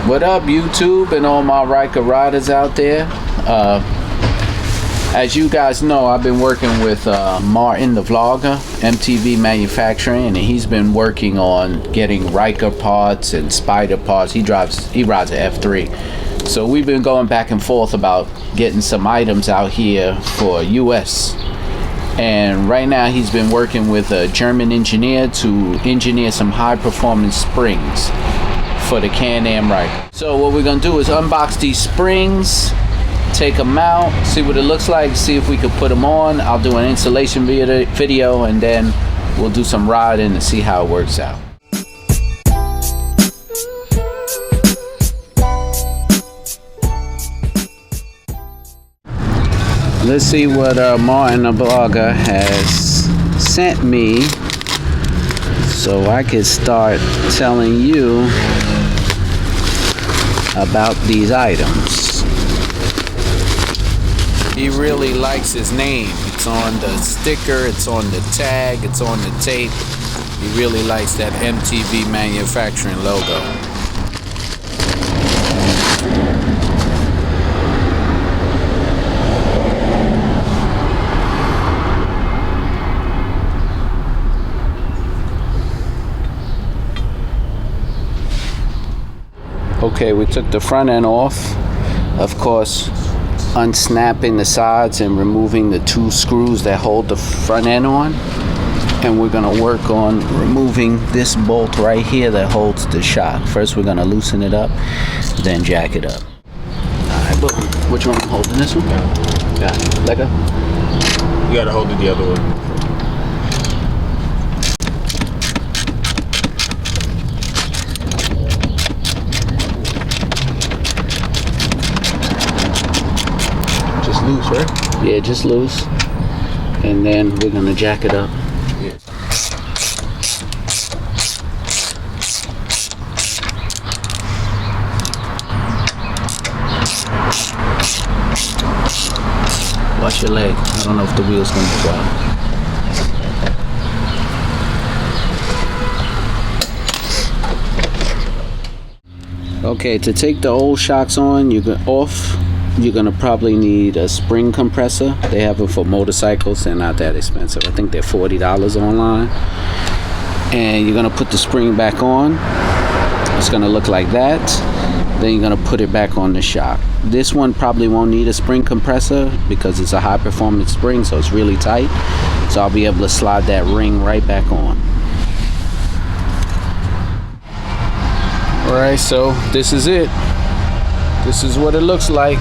What up, YouTube and all my Ryker riders out there? As you guys know, I've been working with Martin the vlogger, MTV Manufacturing, and he's been working on getting Ryker parts and Spider parts. He rides an F3. So we've been going back and forth about getting some items out here for US. And right now he's been working with a German engineer to engineer some high performance springs for the Can Am Ryker. So what we're gonna do is unbox these springs, take them out, see what it looks like, see if we could put them on. I'll do an installation video and then we'll do some riding to see how it works out. Let's see what Martin the vlogger has sent me so I can start telling you about these items. He really likes his name. It's on the sticker, it's on the tag, it's on the tape. He really likes that MTV Manufacturing logo. Okay, we took the front end off, of course, unsnapping the sides and removing the two screws that hold the front end on. And we're gonna work on removing this bolt right here that holds the shock. First we're gonna loosen it up, then jack it up. Alright, but which one I'm holding? This one? Yeah. Let go. You gotta hold it the other way. Loose, right? Yeah, just loose. And then we're gonna jack it up. Yeah. Watch your leg. I don't know if the wheel's gonna fly. Okay, to take the old shocks on, you're gonna probably need a spring compressor. They have it for motorcycles. They're not that expensive. I think they're $40 online. And you're gonna put the spring back on. It's gonna look like that. Then you're gonna put it back on the shock. This one probably won't need a spring compressor because it's a high performance spring, so it's really tight. So I'll be able to slide that ring right back on. Alright, so this is it. This is what it looks like.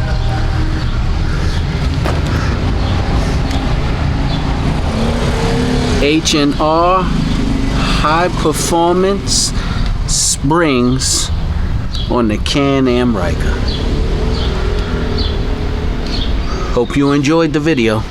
H&R high performance springs on the Can Am Ryker. Hope you enjoyed the video.